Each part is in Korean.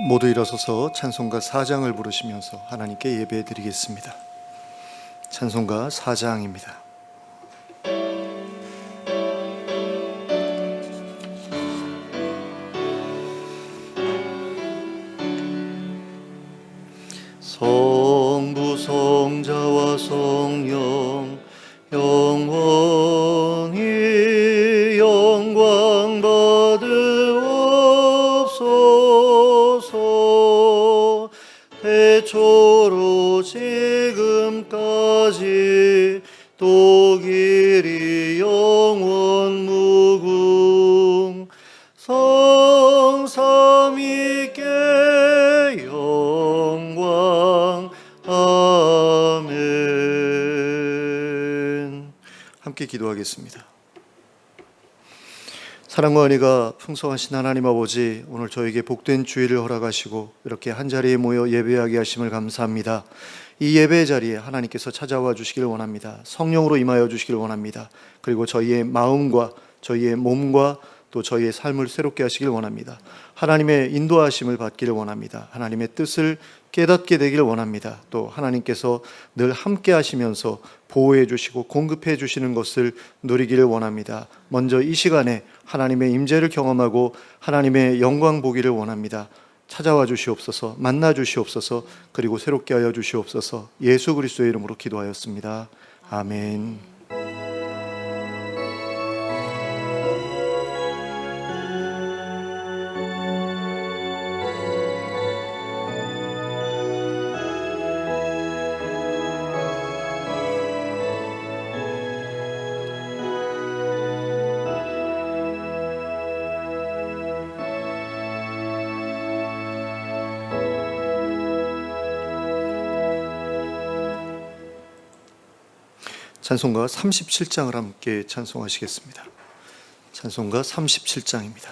모두 일어서서 찬송가 4장을 부르시면서 하나님께 예배 드리겠습니다. 찬송가 4장입니다. 성부 성자와 성령 영원히 영광 받으옵소서. 태초로 지금까지 또 길이 영원 무궁 성삼위께 영광. 아멘. 함께 기도하겠습니다. 사랑과 은혜가 풍성하신 하나님 아버지, 오늘 저에게 복된 주일을 허락하시고 이렇게 한자리에 모여 예배하게 하심을 감사합니다. 이 예배 자리에 하나님께서 찾아와 주시기를 원합니다. 성령으로 임하여 주시기를 원합니다. 그리고 저희의 마음과 저희의 몸과 또 저희의 삶을 새롭게 하시길 원합니다. 하나님의 인도하심을 받기를 원합니다. 하나님의 뜻을 깨닫게 되기를 원합니다. 또 하나님께서 늘 함께 하시면서 보호해 주시고 공급해 주시는 것을 누리기를 원합니다. 먼저 이 시간에 하나님의 임재를 경험하고 하나님의 영광 보기를 원합니다. 찾아와 주시옵소서, 만나 주시옵소서, 그리고 새롭게 하여 주시옵소서. 예수 그리스도의 이름으로 기도하였습니다. 아멘. 찬송가 37장을 함께 찬송하시겠습니다. 찬송가 37장입니다.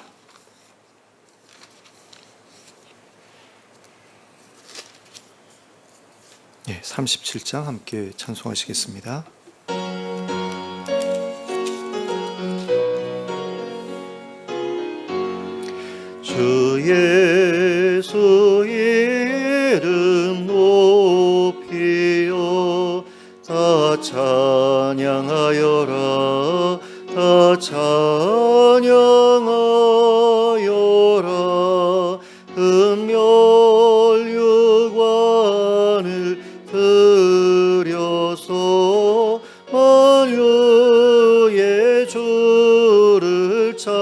네, 37장 함께 찬송하시겠습니다. 주 예수 이름 높이어 다 찬양하여라, 다 찬양하여라. 금멸육관을 들여서 만유의 주를 찬양하세.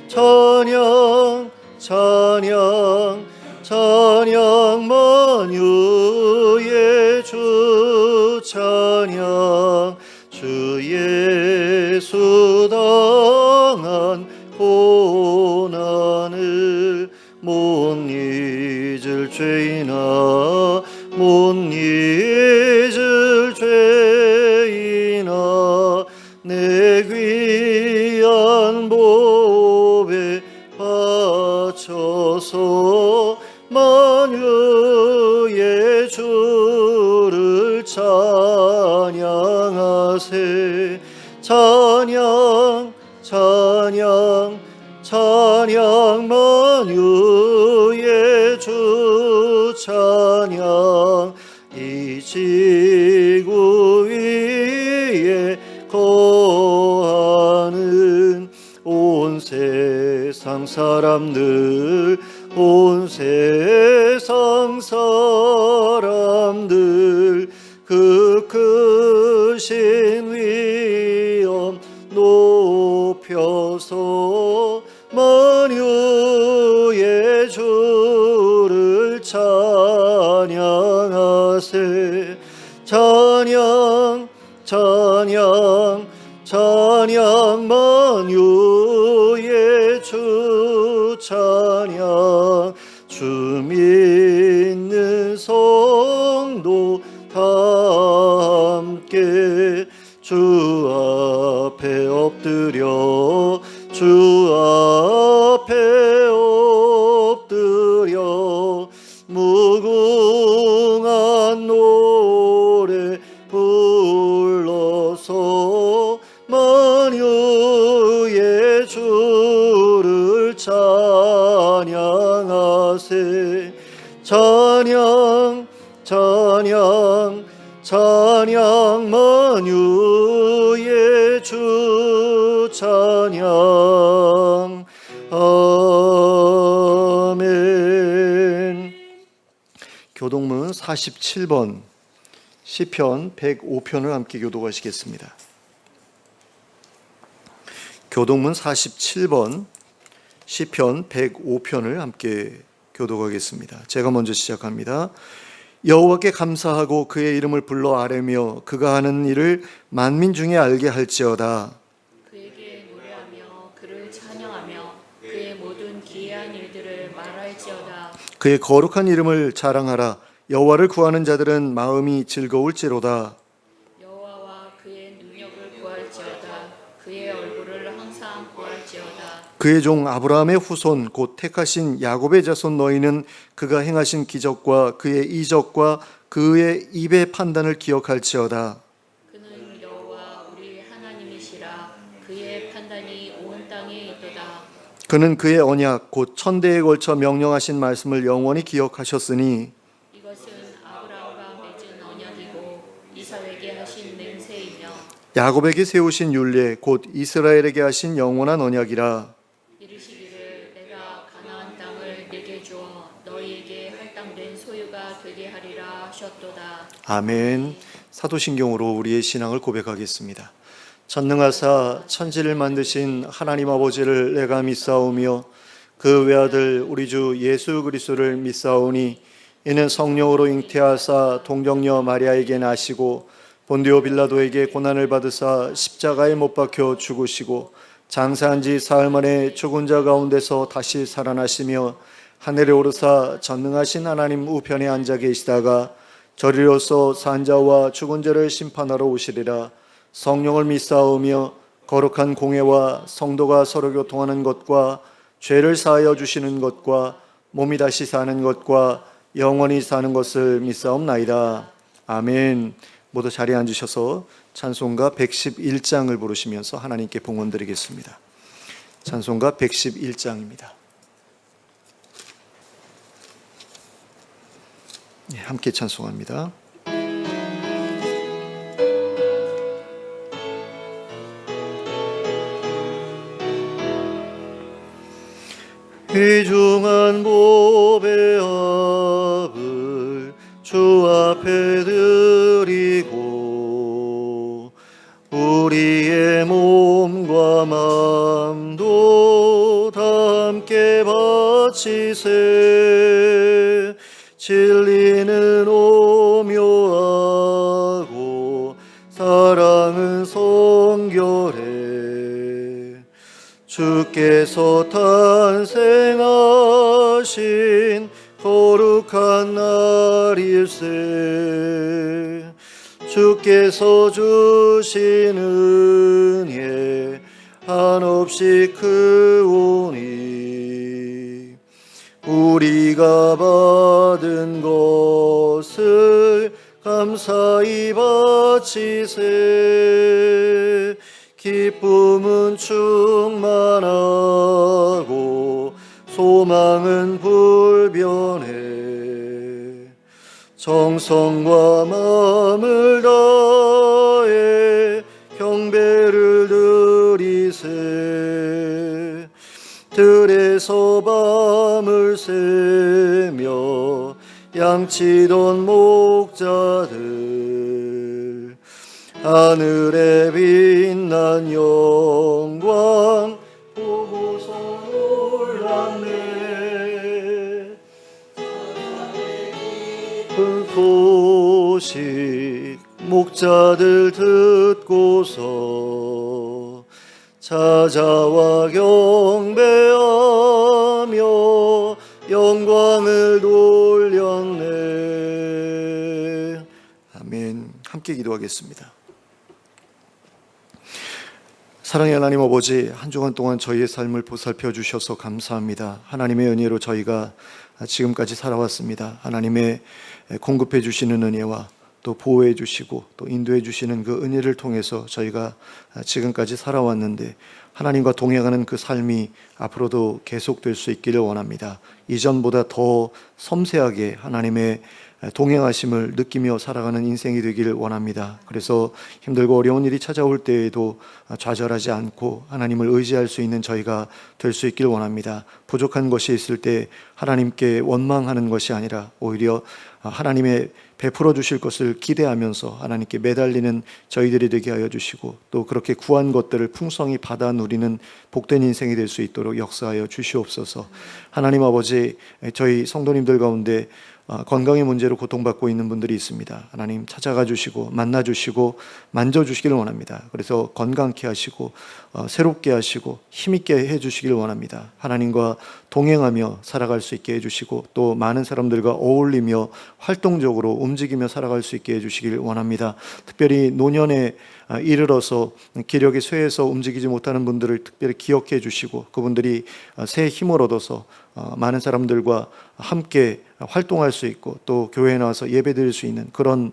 찬양 찬양 찬양 만유의 주 찬양. 주 예수 당한 고난을 못 잊을 죄이나 못 잊을 죄이나 내 귀한 보배 바쳐서 만유의 주를 찬양하세. 찬양 찬양 찬양 만유의 주 찬양. 이 지구 위에 거하는 온 세상 사람들, 온 세상 사람들, 그 크신 위엄 높여서 만유의 주를 찬양하세. 찬양 찬양 찬양 만유의 주 찬양. 주 믿는 성도 다 함께 주 앞에 엎드려, 주 앞에 엎드려 무궁한 노래 불러서 만유의 주를 주를 찬양하세. 찬양 찬양 찬양 만유의 주 찬양. 아멘. 교동문 47번 시편 105편을 함께 교독하시겠습니다. 교동문 47번 시편 105편을 함께 교독하겠습니다. 제가 먼저 시작합니다. 여호와께 감사하고 그의 이름을 불러 아뢰며 그가 하는 일을 만민 중에 알게 할지어다. 그에게 노래하며 그를 찬양하며 그의 모든 기이한 일들을 말할지어다. 그의 거룩한 이름을 자랑하라. 여호와를 구하는 자들은 마음이 즐거울지로다. 여호와와 그의 능력을 구할지어다. 그의 얼굴을 항상 구할지어다. 그의 종 아브라함의 후손 곧 택하신 야곱의 자손 너희는 그가 행하신 기적과 그의 이적과 그의 입의 판단을 기억할지어다. 그는 여호와 우리 하나님이시라. 그의 판단이 온 땅에 있도다. 그는 그의 언약 곧 천대에 걸쳐 명령하신 말씀을 영원히 기억하셨으니 이것은 아브라함과 맺은 언약이고 이삭에게 하신 맹세이며 야곱에게 세우신 율례 곧 이스라엘에게 하신 영원한 언약이라. 이르시기를 내가 가나안 땅을 내게 주어 너희에게 할당된 소유가 되게 하리라 하셨도다. 아멘. 사도신경으로 우리의 신앙을 고백하겠습니다. 전능하사 천지를 만드신 하나님 아버지를 내가 믿사오며 그 외아들 우리 주 예수 그리스도를 믿사오니 이는 성령으로 잉태하사 동정녀 마리아에게 나시고 본디오 빌라도에게 고난을 받으사 십자가에 못 박혀 죽으시고 장사한 지 사흘 만에 죽은 자 가운데서 다시 살아나시며 하늘에 오르사 전능하신 하나님 우편에 앉아 계시다가 저리로서 산 자와 죽은 자를 심판하러 오시리라. 성령을 믿사오며 거룩한 공회와 성도가 서로 교통하는 것과 죄를 사하여 주시는 것과 몸이 다시 사는 것과 영원히 사는 것을 믿사옵나이다. 아멘. 모두 자리에 앉으셔서 찬송가 111장을 부르시면서 하나님께 봉헌드리겠습니다. 찬송가 111장입니다. 함께 찬송합니다. 귀중한 보배합을 주 앞에 드리고 우리의 몸과 마음도 함께 바치세. 진리는 오묘하고 사랑은 성결해. 주께서 탄생하신 거룩한 날일세. 주께서 주신 은혜 한없이 크오니 우리가 받은 것을 감사히 바치세. 기쁨은 충만하고 소망은 불변해. 정성과 마음을 다해 경배를 드리세. 들에서 밤을 새며 양치던 목자들 하늘에 빛난 영광 보고서 놀랐네. 그 소식 목자들 듣고서 찾아와 경배하며 영광을 돌렸네. 아멘. 함께 기도하겠습니다. 사랑의 하나님 아버지, 한 주간 동안 저희의 삶을 보살펴 주셔서 감사합니다. 하나님의 은혜로 저희가 지금까지 살아왔습니다. 하나님의 공급해 주시는 은혜와 또 보호해 주시고 또 인도해 주시는 그 은혜를 통해서 저희가 지금까지 살아왔는데 하나님과 동행하는 그 삶이 앞으로도 계속될 수 있기를 원합니다. 이전보다 더 섬세하게 하나님의 동행하심을 느끼며 살아가는 인생이 되기를 원합니다. 그래서 힘들고 어려운 일이 찾아올 때에도 좌절하지 않고 하나님을 의지할 수 있는 저희가 될 수 있기를 원합니다. 부족한 것이 있을 때 하나님께 원망하는 것이 아니라 오히려 하나님의 베풀어 주실 것을 기대하면서 하나님께 매달리는 저희들이 되게 하여 주시고 또 그렇게 구한 것들을 풍성히 받아 누리는 복된 인생이 될 수 있도록 역사하여 주시옵소서. 하나님 아버지, 저희 성도님들 가운데 건강의 문제로 고통받고 있는 분들이 있습니다. 하나님 찾아가 주시고 만나 주시고 만져 주시기를 원합니다. 그래서 건강케 하시고 새롭게 하시고 힘있게 해 주시기를 원합니다. 하나님과 동행하며 살아갈 수 있게 해주시고 또 많은 사람들과 어울리며 활동적으로 움직이며 살아갈 수 있게 해주시길 원합니다. 특별히 노년에 이르러서 기력이 쇠해서 움직이지 못하는 분들을 특별히 기억해 주시고 그분들이 새 힘을 얻어서 많은 사람들과 함께 활동할 수 있고 또 교회에 나와서 예배드릴 수 있는 그런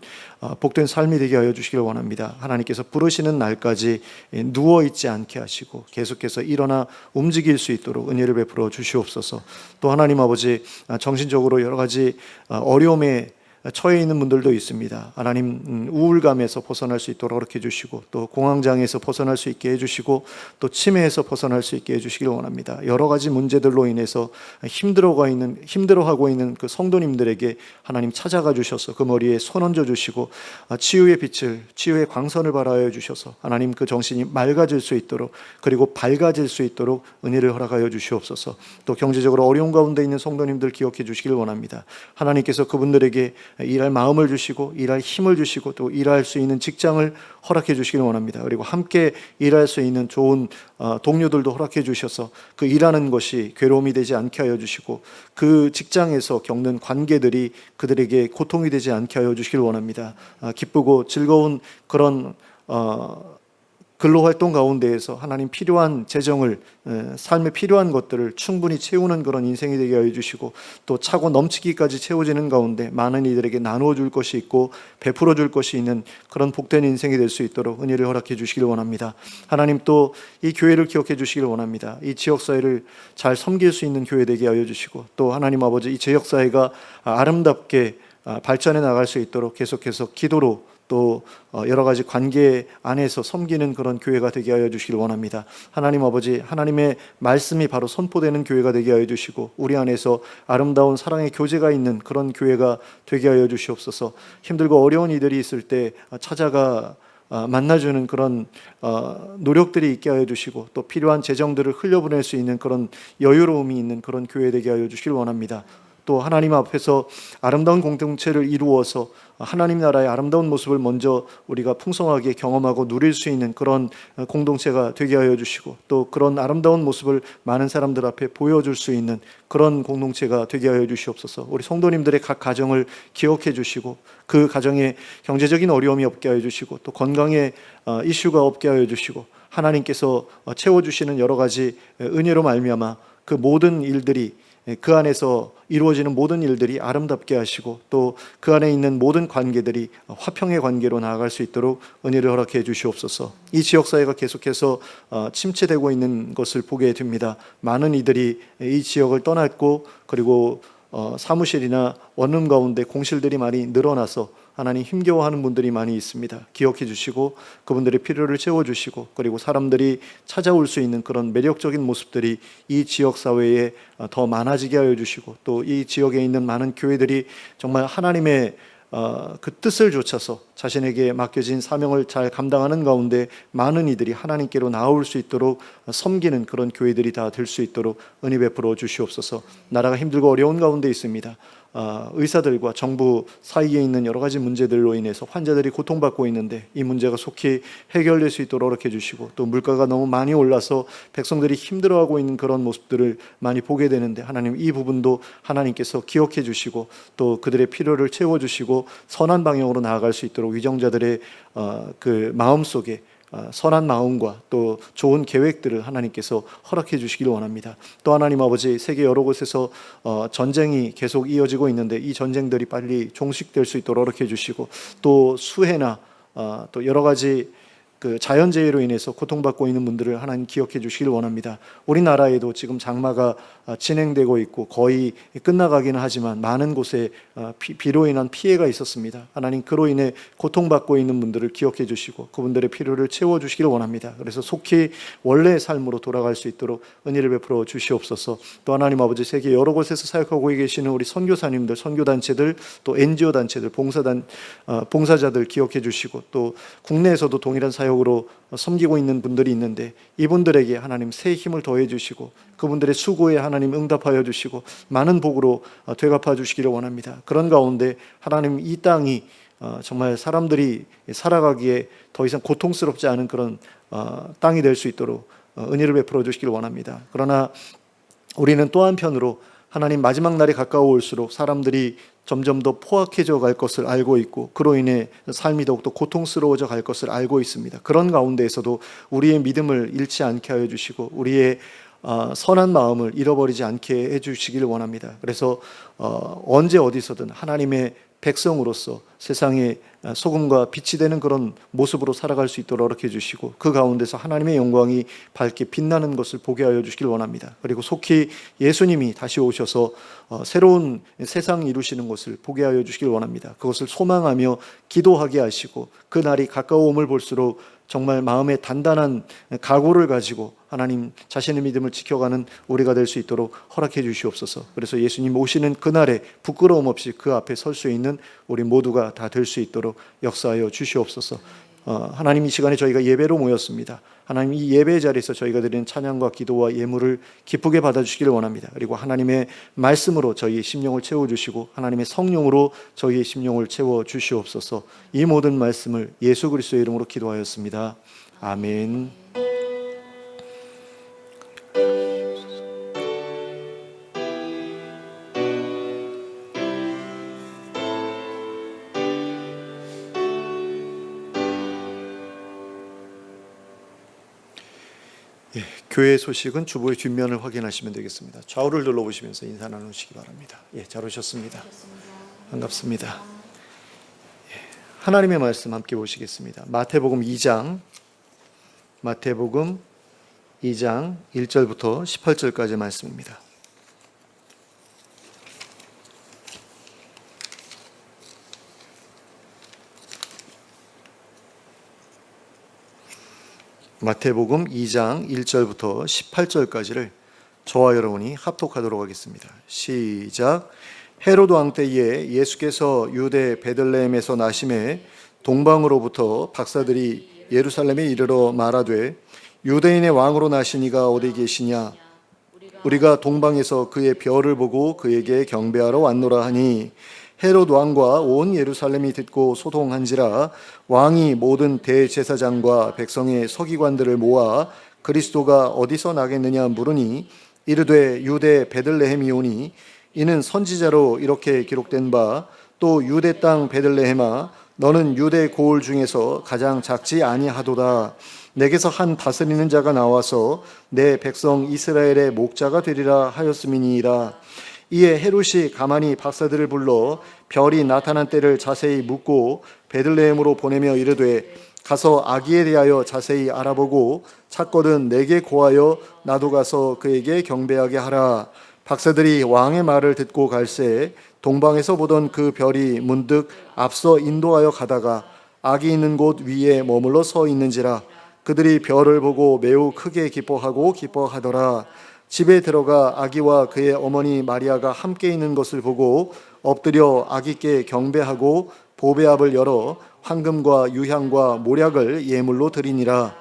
복된 삶이 되게 하여 주시길 원합니다. 하나님께서 부르시는 날까지 누워있지 않게 하시고 계속해서 일어나 움직일 수 있도록 은혜를 베풀어 주시옵소서. 또 하나님 아버지, 정신적으로 여러 가지 어려움에 처해 있는 분들도 있습니다. 하나님 우울감에서 벗어날 수 있도록 그렇게 해주시고 또 공황장애에서 벗어날 수 있게 해주시고 또 치매에서 벗어날 수 있게 해주시길 원합니다. 여러 가지 문제들로 인해서 힘들어하고 있는 그 성도님들에게 하나님 찾아가 주셔서 그 머리에 손 얹어 주시고 치유의 빛을, 치유의 광선을 발하여 주셔서 하나님 그 정신이 맑아질 수 있도록 그리고 밝아질 수 있도록 은혜를 허락하여 주시옵소서. 또 경제적으로 어려운 가운데 있는 성도님들 기억해 주시길 원합니다. 하나님께서 그분들에게 일할 마음을 주시고 일할 힘을 주시고 또 일할 수 있는 직장을 허락해 주시길 원합니다. 그리고 함께 일할 수 있는 좋은 동료들도 허락해 주셔서 그 일하는 것이 괴로움이 되지 않게 하여 주시고 그 직장에서 겪는 관계들이 그들에게 고통이 되지 않게 하여 주시길 원합니다. 기쁘고 즐거운 그런 근로활동 가운데에서 하나님 필요한 재정을, 삶에 필요한 것들을 충분히 채우는 그런 인생이 되게 하여 주시고 또 차고 넘치기까지 채워지는 가운데 많은 이들에게 나누어 줄 것이 있고 베풀어 줄 것이 있는 그런 복된 인생이 될 수 있도록 은혜를 허락해 주시길 원합니다. 하나님 또 이 교회를 기억해 주시길 원합니다. 이 지역사회를 잘 섬길 수 있는 교회 되게 하여 주시고 또 하나님 아버지, 이 지역사회가 아름답게 발전해 나갈 수 있도록 계속해서 기도로 또 여러 가지 관계 안에서 섬기는 그런 교회가 되게 하여 주시길 원합니다. 하나님 아버지, 하나님의 말씀이 바로 선포되는 교회가 되게 하여 주시고 우리 안에서 아름다운 사랑의 교제가 있는 그런 교회가 되게 하여 주시옵소서. 힘들고 어려운 이들이 있을 때 찾아가 만나주는 그런 노력들이 있게 하여 주시고 또 필요한 재정들을 흘려보낼 수 있는 그런 여유로움이 있는 그런 교회 되게 하여 주시길 원합니다. 또 하나님 앞에서 아름다운 공동체를 이루어서 하나님 나라의 아름다운 모습을 먼저 우리가 풍성하게 경험하고 누릴 수 있는 그런 공동체가 되게 하여 주시고 또 그런 아름다운 모습을 많은 사람들 앞에 보여줄 수 있는 그런 공동체가 되게 하여 주시옵소서. 우리 성도님들의 각 가정을 기억해 주시고 그 가정에 경제적인 어려움이 없게 하여 주시고 또 건강에 이슈가 없게 하여 주시고 하나님께서 채워주시는 여러 가지 은혜로 말미암아 그 모든 일들이 그 안에서 이루어지는 모든 일들이 아름답게 하시고 또 그 안에 있는 모든 관계들이 화평의 관계로 나아갈 수 있도록 은혜를 허락해 주시옵소서. 이 지역사회가 계속해서 침체되고 있는 것을 보게 됩니다. 많은 이들이 이 지역을 떠났고 그리고 사무실이나 원룸 가운데 공실들이 많이 늘어나서 하나님 힘겨워하는 분들이 많이 있습니다. 기억해 주시고 그분들의 필요를 채워주시고 그리고 사람들이 찾아올 수 있는 그런 매력적인 모습들이 이 지역사회에 더 많아지게 하여 주시고 또 이 지역에 있는 많은 교회들이 정말 하나님의 그 뜻을 좇아서 자신에게 맡겨진 사명을 잘 감당하는 가운데 많은 이들이 하나님께로 나올 수 있도록 섬기는 그런 교회들이 다 될 수 있도록 은혜 베풀어 주시옵소서. 나라가 힘들고 어려운 가운데 있습니다. 의사들과 정부 사이에 있는 여러 가지 문제들로 인해서 환자들이 고통받고 있는데 이 문제가 속히 해결될 수 있도록 이렇게 해주시고 또 물가가 너무 많이 올라서 백성들이 힘들어하고 있는 그런 모습들을 많이 보게 되는데 하나님 이 부분도 하나님께서 기억해 주시고 또 그들의 필요를 채워주시고 선한 방향으로 나아갈 수 있도록 위정자들의 그 마음속에 선한 마음과 또 좋은 계획들을 하나님께서 허락해 주시기를 원합니다. 또 하나님 아버지, 세계 여러 곳에서 전쟁이 계속 이어지고 있는데 이 전쟁들이 빨리 종식될 수 있도록 허락해 주시고, 또 수해나 또 여러 가지 그 자연재해로 인해서 고통받고 있는 분들을 하나님 기억해 주시길 원합니다. 우리나라에도 지금 장마가 진행되고 있고 거의 끝나가기는 하지만 많은 곳에 비로 인한 피해가 있었습니다. 하나님, 그로 인해 고통받고 있는 분들을 기억해 주시고 그분들의 필요를 채워주시길 원합니다. 그래서 속히 원래의 삶으로 돌아갈 수 있도록 은혜를 베풀어 주시옵소서. 또 하나님 아버지, 세계 여러 곳에서 사역하고 계시는 우리 선교사님들, 선교단체들, 또 NGO 단체들, 봉사자들 기억해 주시고, 또 국내에서도 동일한 사역으로 섬기고 있는 분들이 있는데 이분들에게 하나님 새 힘을 더해 주시고 그분들의 수고에 하나님 응답하여 주시고 많은 복으로 되갚아 주시기를 원합니다. 그런 가운데 하나님, 이 땅이 정말 사람들이 살아가기에 더 이상 고통스럽지 않은 그런 땅이 될 수 있도록 은혜를 베풀어 주시기를 원합니다. 그러나 우리는 또 한편으로 하나님, 마지막 날이 가까워올수록 사람들이 점점 더 포악해져 갈 것을 알고 있고 그로 인해 삶이 더욱더 고통스러워져 갈 것을 알고 있습니다. 그런 가운데에서도 우리의 믿음을 잃지 않게 하여 주시고 우리의 선한 마음을 잃어버리지 않게 해주시기를 원합니다. 그래서 언제 어디서든 하나님의 백성으로서 세상에 소금과 빛이 되는 그런 모습으로 살아갈 수 있도록 허락해 주시고 그 가운데서 하나님의 영광이 밝게 빛나는 것을 보게 하여 주시길 원합니다. 그리고 속히 예수님이 다시 오셔서 새로운 세상 이루시는 것을 보게 하여 주시길 원합니다. 그것을 소망하며 기도하게 하시고 그 날이 가까워옴을 볼수록 정말 마음에 단단한 각오를 가지고 하나님 자신의 믿음을 지켜가는 우리가 될 수 있도록 허락해 주시옵소서. 그래서 예수님 오시는 그날에 부끄러움 없이 그 앞에 설 수 있는 우리 모두가 다 될 수 있도록 역사하여 주시옵소서. 하나님, 이 시간에 저희가 예배로 모였습니다. 하나님, 이 예배의 자리에서 저희가 드리는 찬양과 기도와 예물을 기쁘게 받아주시기를 원합니다. 그리고 하나님의 말씀으로 저희의 심령을 채워주시고 하나님의 성령으로 저희의 심령을 채워주시옵소서. 이 모든 말씀을 예수 그리스도의 이름으로 기도하였습니다. 아멘. 교회 소식은 주보의 뒷면을 확인하시면 되겠습니다. 좌우를 둘러보시면서 인사 나누시기 바랍니다. 잘 오셨습니다. 반갑습니다. 하나님의 말씀 함께 보시겠습니다. 마태복음 2장 1절부터 18절까지 말씀입니다. 마태복음 2장 1절부터 18절까지를 저와 여러분이 합독하도록 하겠습니다. 시작. 헤로드 왕 때에 예수께서 유대 베들레헴에서 나심에 동방으로부터 박사들이 예루살렘에 이르러 말하되 유대인의 왕으로 나시니가 어디 계시냐? 우리가 동방에서 그의 별을 보고 그에게 경배하러 왔노라 하니 헤롯 왕과 온 예루살렘이 듣고 소동한지라 왕이 모든 대제사장과 백성의 서기관들을 모아 그리스도가 어디서 나겠느냐 물으니 이르되 유대 베들레헴이오니 이는 선지자로 이렇게 기록된 바 또 유대 땅 베들레헴아 너는 유대 고을 중에서 가장 작지 아니하도다. 내게서 한 다스리는 자가 나와서 내 백성 이스라엘의 목자가 되리라 하였음이니이다. 이에 헤롯이 가만히 박사들을 불러 별이 나타난 때를 자세히 묻고 베들레헴으로 보내며 이르되 가서 아기에 대하여 자세히 알아보고 찾거든 내게 고하여 나도 가서 그에게 경배하게 하라. 박사들이 왕의 말을 듣고 갈새 동방에서 보던 그 별이 문득 앞서 인도하여 가다가 아기 있는 곳 위에 머물러 서 있는지라. 그들이 별을 보고 매우 크게 기뻐하더라. 집에 들어가 아기와 그의 어머니 마리아가 함께 있는 것을 보고 엎드려 아기께 경배하고 보배압을 열어 황금과 유향과 모략을 예물로 드리니라.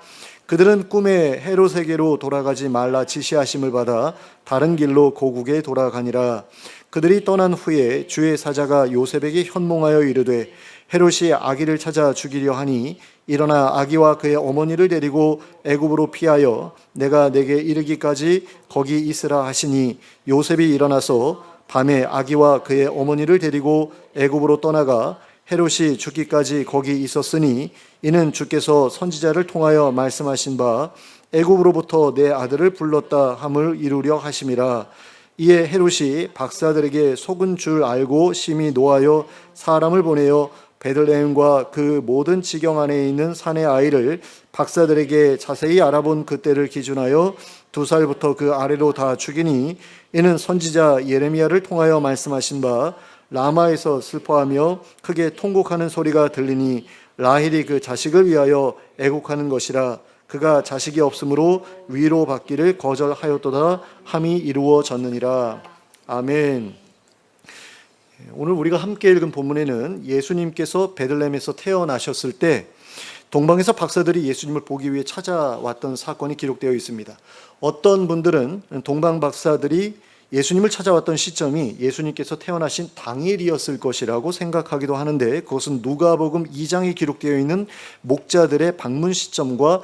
그들은 꿈에 헤롯에게로 돌아가지 말라 지시하심을 받아 다른 길로 고국에 돌아가니라. 그들이 떠난 후에 주의 사자가 요셉에게 현몽하여 이르되 헤롯이 아기를 찾아 죽이려 하니 일어나 아기와 그의 어머니를 데리고 애굽으로 피하여 내가 내게 이르기까지 거기 있으라 하시니 요셉이 일어나서 밤에 아기와 그의 어머니를 데리고 애굽으로 떠나가 헤롯이 죽기까지 거기 있었으니 이는 주께서 선지자를 통하여 말씀하신 바 애굽으로부터 내 아들을 불렀다 함을 이루려 하심이라. 이에 헤롯이 박사들에게 속은 줄 알고 심히 노하여 사람을 보내어 베들레헴과 그 모든 지경 안에 있는 산의 아이를 박사들에게 자세히 알아본 그때를 기준하여 2살부터 그 아래로 다 죽이니 이는 선지자 예레미야를 통하여 말씀하신 바 라마에서 슬퍼하며 크게 통곡하는 소리가 들리니 라헬이 그 자식을 위하여 애곡하는 것이라. 그가 자식이 없으므로 위로받기를 거절하였도다 함이 이루어졌느니라. 아멘. 오늘 우리가 함께 읽은 본문에는 예수님께서 베들레헴에서 태어나셨을 때 동방에서 박사들이 예수님을 보기 위해 찾아왔던 사건이 기록되어 있습니다. 어떤 분들은 동방 박사들이 예수님을 찾아왔던 시점이 예수님께서 태어나신 당일이었을 것이라고 생각하기도 하는데, 그것은 누가복음 2장에 기록되어 있는 목자들의 방문 시점과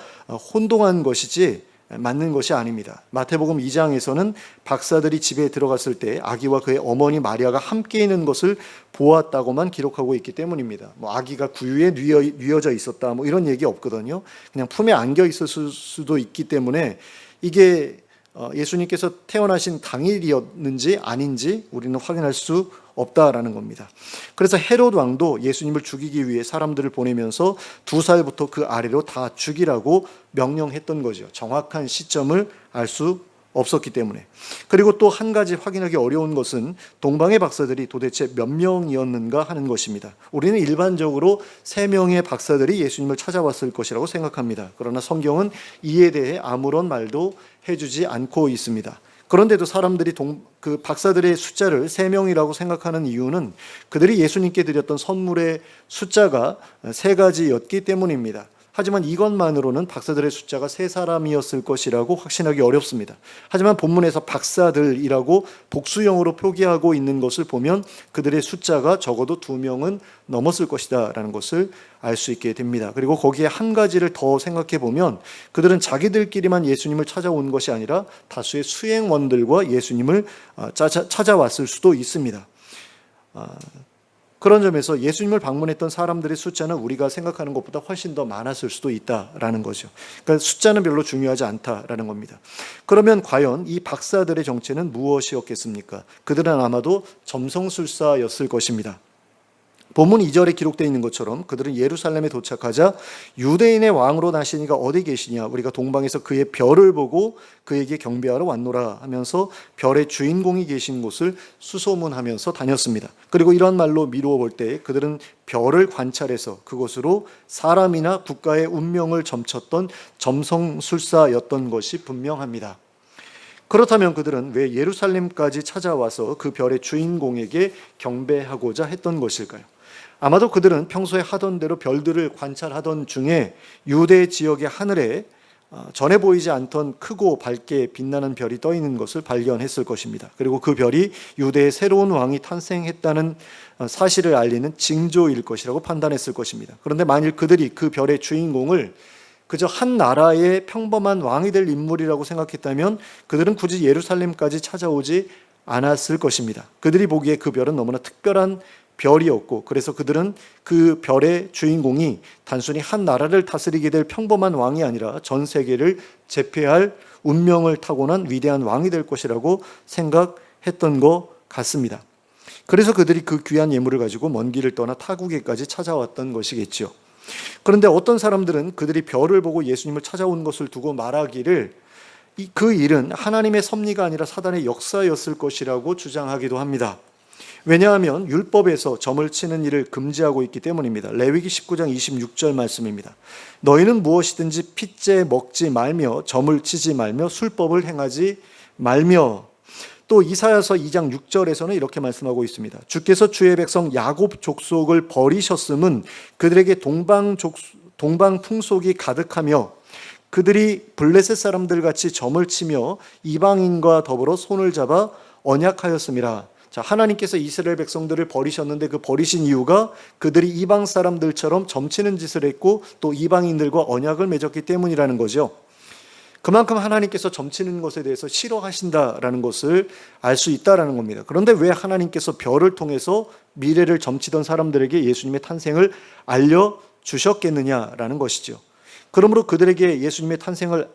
혼동한 것이지 맞는 것이 아닙니다. 마태복음 2장에서는 박사들이 집에 들어갔을 때 아기와 그의 어머니 마리아가 함께 있는 것을 보았다고만 기록하고 있기 때문입니다. 아기가 구유에 뉘어져 있었다 이런 얘기 없거든요. 그냥 품에 안겨 있었을 수도 있기 때문에 이게 예수님께서 태어나신 당일이었는지 아닌지 우리는 확인할 수 없다라는 겁니다. 그래서 헤롯 왕도 예수님을 죽이기 위해 사람들을 보내면서 2살부터 그 아래로 다 죽이라고 명령했던 거죠. 정확한 시점을 알 수 없었기 때문에. 그리고 또 한 가지 확인하기 어려운 것은 동방의 박사들이 도대체 몇 명이었는가 하는 것입니다. 우리는 일반적으로 3명의 박사들이 예수님을 찾아왔을 것이라고 생각합니다. 그러나 성경은 이에 대해 아무런 말도 해주지 않고 있습니다. 그런데도 사람들이 그 박사들의 숫자를 3명이라고 생각하는 이유는 그들이 예수님께 드렸던 선물의 숫자가 3가지였기 때문입니다. 하지만 이것만으로는 박사들의 숫자가 3사람이었을 것이라고 확신하기 어렵습니다. 하지만 본문에서 박사들이라고 복수형으로 표기하고 있는 것을 보면 그들의 숫자가 적어도 2명은 넘었을 것이다 라는 것을 알 수 있게 됩니다. 그리고 거기에 한 가지를 더 생각해 보면 그들은 자기들끼리만 예수님을 찾아온 것이 아니라 다수의 수행원들과 예수님을 찾아왔을 수도 있습니다. 그런 점에서 예수님을 방문했던 사람들의 숫자는 우리가 생각하는 것보다 훨씬 더 많았을 수도 있다라는 거죠. 그러니까 숫자는 별로 중요하지 않다라는 겁니다. 그러면 과연 이 박사들의 정체는 무엇이었겠습니까? 그들은 아마도 점성술사였을 것입니다. 본문 2절에 기록되어 있는 것처럼 그들은 예루살렘에 도착하자 유대인의 왕으로 나시니가 어디 계시냐, 우리가 동방에서 그의 별을 보고 그에게 경배하러 왔노라 하면서 별의 주인공이 계신 곳을 수소문하면서 다녔습니다. 그리고 이런 말로 미루어 볼 때 그들은 별을 관찰해서 그곳으로 사람이나 국가의 운명을 점쳤던 점성술사였던 것이 분명합니다. 그렇다면 그들은 왜 예루살렘까지 찾아와서 그 별의 주인공에게 경배하고자 했던 것일까요? 아마도 그들은 평소에 하던 대로 별들을 관찰하던 중에 유대 지역의 하늘에 전에 보이지 않던 크고 밝게 빛나는 별이 떠 있는 것을 발견했을 것입니다. 그리고 그 별이 유대의 새로운 왕이 탄생했다는 사실을 알리는 징조일 것이라고 판단했을 것입니다. 그런데 만일 그들이 그 별의 주인공을 그저 한 나라의 평범한 왕이 될 인물이라고 생각했다면 그들은 굳이 예루살렘까지 찾아오지 않았을 것입니다. 그들이 보기에 그 별은 너무나 특별한 별이었고, 그래서 그들은 그 별의 주인공이 단순히 한 나라를 다스리게 될 평범한 왕이 아니라 전 세계를 제패할 운명을 타고난 위대한 왕이 될 것이라고 생각했던 것 같습니다. 그래서 그들이 그 귀한 예물을 가지고 먼 길을 떠나 타국에까지 찾아왔던 것이겠죠. 그런데 어떤 사람들은 그들이 별을 보고 예수님을 찾아온 것을 두고 말하기를 그 일은 하나님의 섭리가 아니라 사단의 역사였을 것이라고 주장하기도 합니다. 왜냐하면 율법에서 점을 치는 일을 금지하고 있기 때문입니다. 레위기 19장 26절 말씀입니다. 너희는 무엇이든지 핏째 먹지 말며 점을 치지 말며 술법을 행하지 말며. 또 이사야서 2장 6절에서는 이렇게 말씀하고 있습니다. 주께서 주의 백성 야곱 족속을 버리셨음은 그들에게 동방 풍속이 가득하며 그들이 블레셋 사람들 같이 점을 치며 이방인과 더불어 손을 잡아 언약하였음이라. 자, 하나님께서 이스라엘 백성들을 버리셨는데 그 버리신 이유가 그들이 이방 사람들처럼 점치는 짓을 했고 또 이방인들과 언약을 맺었기 때문이라는 거죠. 그만큼 하나님께서 점치는 것에 대해서 싫어하신다라는 것을 알 수 있다라는 겁니다. 그런데 왜 하나님께서 별을 통해서 미래를 점치던 사람들에게 예수님의 탄생을 알려주셨겠느냐라는 것이죠. 그러므로 그들에게 예수님의 탄생을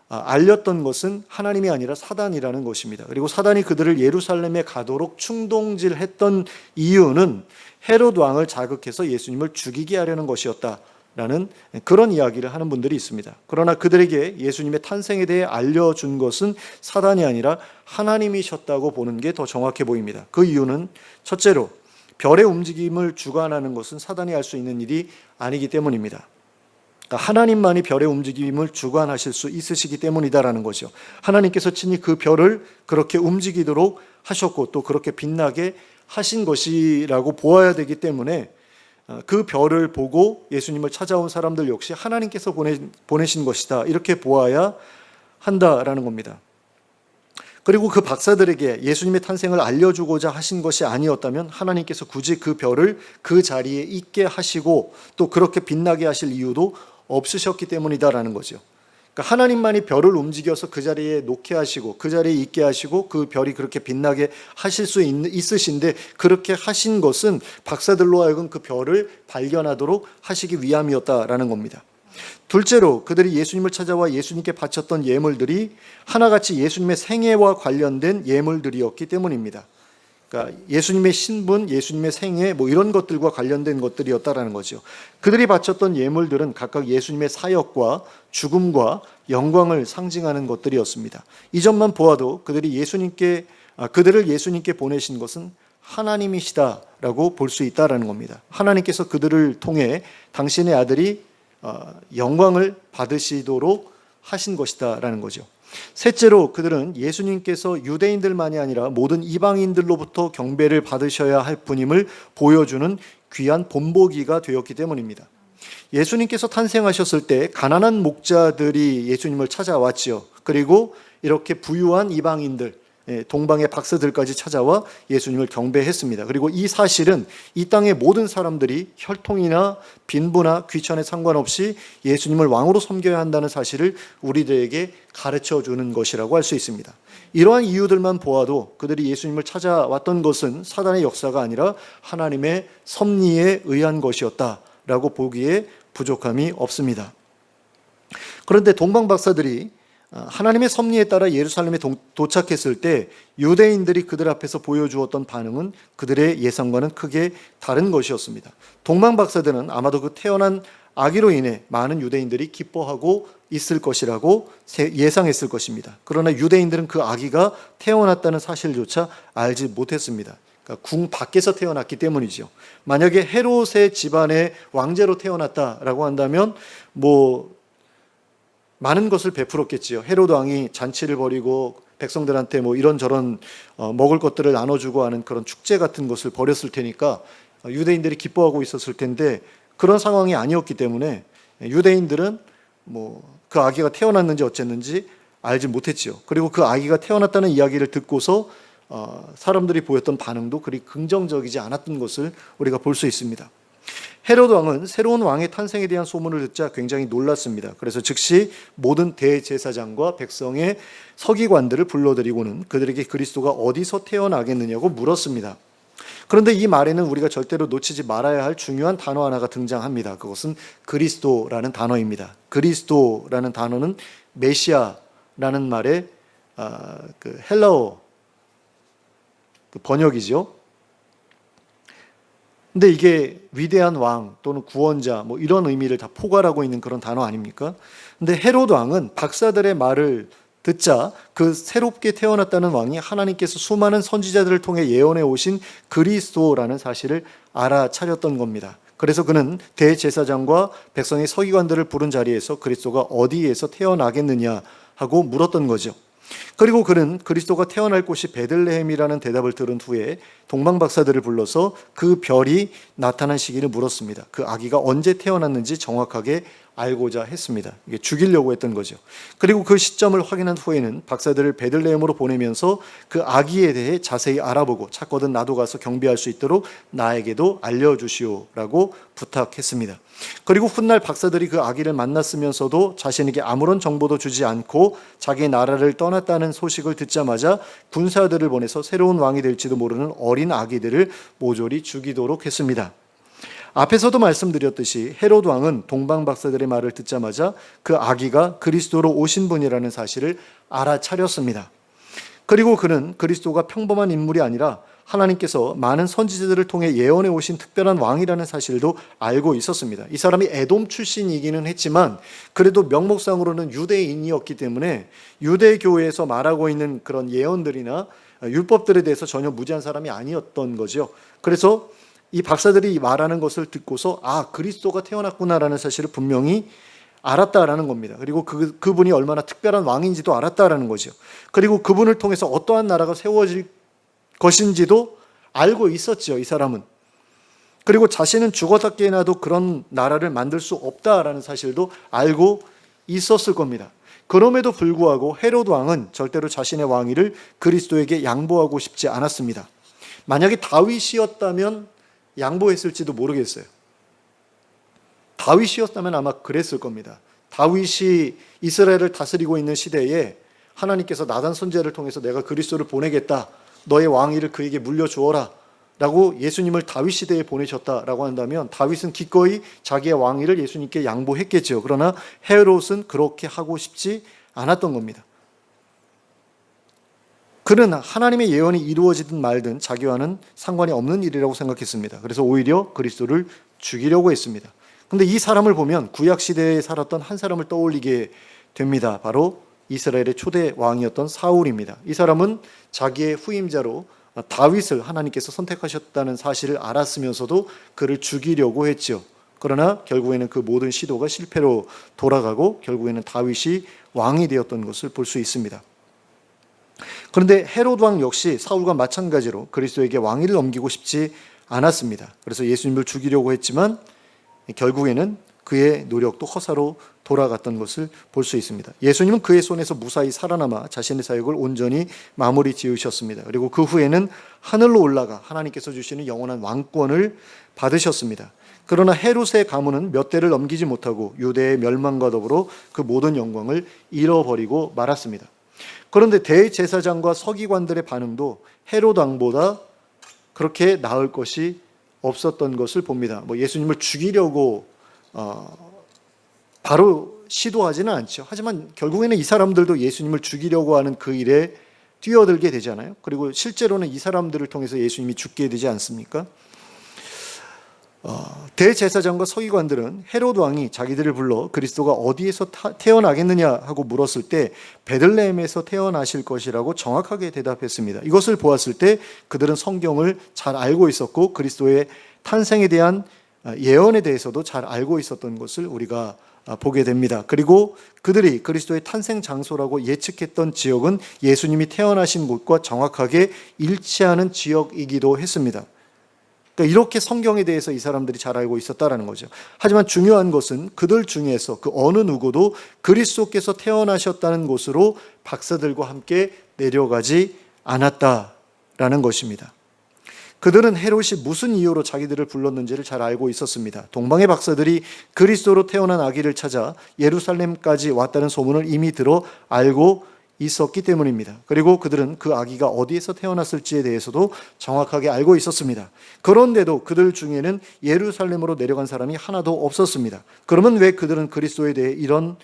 알렸던 것은 하나님이 아니라 사단이라는 것입니다. 그리고 사단이 그들을 예루살렘에 가도록 충동질했던 이유는 헤롯 왕을 자극해서 예수님을 죽이게 하려는 것이었다라는 그런 이야기를 하는 분들이 있습니다. 그러나 그들에게 예수님의 탄생에 대해 알려준 것은 사단이 아니라 하나님이셨다고 보는 게 더 정확해 보입니다. 그 이유는 첫째로 별의 움직임을 주관하는 것은 사단이 할 수 있는 일이 아니기 때문입니다. 하나님만이 별의 움직임을 주관하실 수 있으시기 때문이다라는 거죠. 하나님께서 친히 그 별을 그렇게 움직이도록 하셨고 또 그렇게 빛나게 하신 것이라고 보아야 되기 때문에 그 별을 보고 예수님을 찾아온 사람들 역시 하나님께서 보내신 것이다, 이렇게 보아야 한다라는 겁니다. 그리고 그 박사들에게 예수님의 탄생을 알려주고자 하신 것이 아니었다면 하나님께서 굳이 그 별을 그 자리에 있게 하시고 또 그렇게 빛나게 하실 이유도 없으셨기 때문이다라는 거죠. 그러니까 하나님만이 별을 움직여서 그 자리에 놓게 하시고 그 자리에 있게 하시고 그 별이 그렇게 빛나게 하실 수 있으신데 그렇게 하신 것은 박사들로 하여금 그 별을 발견하도록 하시기 위함이었다라는 겁니다. 둘째로 그들이 예수님을 찾아와 예수님께 바쳤던 예물들이 하나같이 예수님의 생애와 관련된 예물들이었기 때문입니다. 그러니까 예수님의 신분, 예수님의 생애 이런 것들과 관련된 것들이었다라는 거죠. 그들이 바쳤던 예물들은 각각 예수님의 사역과 죽음과 영광을 상징하는 것들이었습니다. 이 점만 보아도 그들을 예수님께 보내신 것은 하나님이시다라고 볼 수 있다라는 겁니다. 하나님께서 그들을 통해 당신의 아들이 영광을 받으시도록 하신 것이다라는 거죠. 셋째로 그들은 예수님께서 유대인들만이 아니라 모든 이방인들로부터 경배를 받으셔야 할 분임을 보여주는 귀한 본보기가 되었기 때문입니다. 예수님께서 탄생하셨을 때 가난한 목자들이 예수님을 찾아왔지요. 그리고 이렇게 부유한 이방인들, 동방의 박사들까지 찾아와 예수님을 경배했습니다. 그리고 이 사실은 이 땅의 모든 사람들이 혈통이나 빈부나 귀천에 상관없이 예수님을 왕으로 섬겨야 한다는 사실을 우리들에게 가르쳐 주는 것이라고 할 수 있습니다. 이러한 이유들만 보아도 그들이 예수님을 찾아왔던 것은 사단의 역사가 아니라 하나님의 섭리에 의한 것이었다라고 보기에 부족함이 없습니다. 그런데 동방 박사들이 하나님의 섭리에 따라 예루살렘에 도착했을 때 유대인들이 그들 앞에서 보여주었던 반응은 그들의 예상과는 크게 다른 것이었습니다. 동방 박사들은 아마도 그 태어난 아기로 인해 많은 유대인들이 기뻐하고 있을 것이라고 예상했을 것입니다. 그러나 유대인들은 그 아기가 태어났다는 사실조차 알지 못했습니다. 그러니까 궁 밖에서 태어났기 때문이죠. 만약에 헤롯의 집안의 왕제로 태어났다라고 한다면 많은 것을 베풀었겠지요. 헤롯 왕이 잔치를 벌이고 백성들한테 이런저런 먹을 것들을 나눠주고 하는 그런 축제 같은 것을 벌였을 테니까 유대인들이 기뻐하고 있었을 텐데 그런 상황이 아니었기 때문에 유대인들은 그 아기가 태어났는지 어쨌는지 알지 못했지요. 그리고 그 아기가 태어났다는 이야기를 듣고서 사람들이 보였던 반응도 그리 긍정적이지 않았던 것을 우리가 볼 수 있습니다. 헤롯 왕은 새로운 왕의 탄생에 대한 소문을 듣자 굉장히 놀랐습니다. 그래서 즉시 모든 대제사장과 백성의 서기관들을 불러들이고는 그들에게 그리스도가 어디서 태어나겠느냐고 물었습니다. 그런데 이 말에는 우리가 절대로 놓치지 말아야 할 중요한 단어 하나가 등장합니다. 그것은 그리스도라는 단어입니다. 그리스도라는 단어는 메시아라는 말의 그 헬라어 번역이죠. 근데 이게 위대한 왕 또는 구원자 이런 의미를 다 포괄하고 있는 그런 단어 아닙니까? 근데 헤롯 왕은 박사들의 말을 듣자 그 새롭게 태어났다는 왕이 하나님께서 수많은 선지자들을 통해 예언해 오신 그리스도라는 사실을 알아차렸던 겁니다. 그래서 그는 대제사장과 백성의 서기관들을 부른 자리에서 그리스도가 어디에서 태어나겠느냐 하고 물었던 거죠. 그리고 그는 그리스도가 태어날 곳이 베들레헴이라는 대답을 들은 후에 동방 박사들을 불러서 그 별이 나타난 시기를 물었습니다. 그 아기가 언제 태어났는지 정확하게 알고자 했습니다. 이게 죽이려고 했던 거죠. 그리고 그 시점을 확인한 후에는 박사들을 베들레헴으로 보내면서 그 아기에 대해 자세히 알아보고 찾거든 나도 가서 경배할 수 있도록 나에게도 알려주시오라고 부탁했습니다. 그리고 훗날 박사들이 그 아기를 만났으면서도 자신에게 아무런 정보도 주지 않고 자기 나라를 떠났다는 소식을 듣자마자 군사들을 보내서 새로운 왕이 될지도 모르는 어린 아기들을 모조리 죽이도록 했습니다. 앞에서도 말씀드렸듯이 헤롯 왕은 동방 박사들의 말을 듣자마자 그 아기가 그리스도로 오신 분이라는 사실을 알아차렸습니다. 그리고 그는 그리스도가 평범한 인물이 아니라 하나님께서 많은 선지자들을 통해 예언해 오신 특별한 왕이라는 사실도 알고 있었습니다. 이 사람이 에돔 출신이기는 했지만 그래도 명목상으로는 유대인이었기 때문에 유대교회에서 말하고 있는 그런 예언들이나 율법들에 대해서 전혀 무지한 사람이 아니었던 거죠. 그래서 이 박사들이 말하는 것을 듣고서 그리스도가 태어났구나라는 사실을 분명히 알았다라는 겁니다. 그리고 그분이 얼마나 특별한 왕인지도 알았다라는 거죠. 그리고 그분을 통해서 어떠한 나라가 세워질 것인지도 알고 있었죠, 이 사람은. 그리고 자신은 죽었다 깨어나도 그런 나라를 만들 수 없다라는 사실도 알고 있었을 겁니다. 그럼에도 불구하고 헤롯 왕은 절대로 자신의 왕위를 그리스도에게 양보하고 싶지 않았습니다. 만약에 다윗이었다면 양보했을지도 모르겠어요. 다윗이었다면 아마 그랬을 겁니다. 다윗이 이스라엘을 다스리고 있는 시대에 하나님께서 나단 선지자를 통해서 내가 그리스도를 보내겠다. 너의 왕위를 그에게 물려주어라. 라고 예수님을 다윗 시대에 보내셨다라고 한다면 다윗은 기꺼이 자기의 왕위를 예수님께 양보했겠죠. 그러나 헤롯은 그렇게 하고 싶지 않았던 겁니다. 그는 하나님의 예언이 이루어지든 말든 자기와는 상관이 없는 일이라고 생각했습니다. 그래서 오히려 그리스도를 죽이려고 했습니다. 그런데 이 사람을 보면 구약 시대에 살았던 한 사람을 떠올리게 됩니다. 바로 이스라엘의 초대 왕이었던 사울입니다. 이 사람은 자기의 후임자로 다윗을 하나님께서 선택하셨다는 사실을 알았으면서도 그를 죽이려고 했죠. 그러나 결국에는 그 모든 시도가 실패로 돌아가고 결국에는 다윗이 왕이 되었던 것을 볼 수 있습니다. 그런데 헤롯 왕 역시 사울과 마찬가지로 그리스도에게 왕위를 넘기고 싶지 않았습니다. 그래서 예수님을 죽이려고 했지만 결국에는 그의 노력도 허사로 돌아갔던 것을 볼 수 있습니다. 예수님은 그의 손에서 무사히 살아남아 자신의 사역을 온전히 마무리 지으셨습니다. 그리고 그 후에는 하늘로 올라가 하나님께서 주시는 영원한 왕권을 받으셨습니다. 그러나 헤롯의 가문은 몇 대를 넘기지 못하고 유대의 멸망과 더불어 그 모든 영광을 잃어버리고 말았습니다. 그런데 대제사장과 서기관들의 반응도 헤롯 왕보다 그렇게 나을 것이 없었던 것을 봅니다. 예수님을 죽이려고 바로 시도하지는 않죠. 하지만 결국에는 이 사람들도 예수님을 죽이려고 하는 그 일에 뛰어들게 되잖아요. 그리고 실제로는 이 사람들을 통해서 예수님이 죽게 되지 않습니까? 대제사장과 서기관들은 헤롯 왕이 자기들을 불러 그리스도가 어디에서 태어나겠느냐 하고 물었을 때 베들레헴에서 태어나실 것이라고 정확하게 대답했습니다. 이것을 보았을 때 그들은 성경을 잘 알고 있었고 그리스도의 탄생에 대한 예언에 대해서도 잘 알고 있었던 것을 우리가 보게 됩니다. 그리고 그들이 그리스도의 탄생 장소라고 예측했던 지역은 예수님이 태어나신 곳과 정확하게 일치하는 지역이기도 했습니다. 그러니까 이렇게 성경에 대해서 이 사람들이 잘 알고 있었다라는 거죠. 하지만 중요한 것은 그들 중에서 그 어느 누구도 그리스도께서 태어나셨다는 곳으로 박사들과 함께 내려가지 않았다라는 것입니다. 그들은 헤롯이 무슨 이유로 자기들을 불렀는지를 잘 알고 있었습니다. 동방의 박사들이 그리스도로 태어난 아기를 찾아 예루살렘까지 왔다는 소문을 이미 들어 알고 있었기 때문입니다. 그리고 그들은 그 아기가 어디에서 태어났을지에 대해서도 정확하게 알고 있었습니다. 그런데도 그들 중에는 예루살렘으로 내려간 사람이 하나도 없었습니다. 그러면 왜 그들은 그리스도에 대해 이런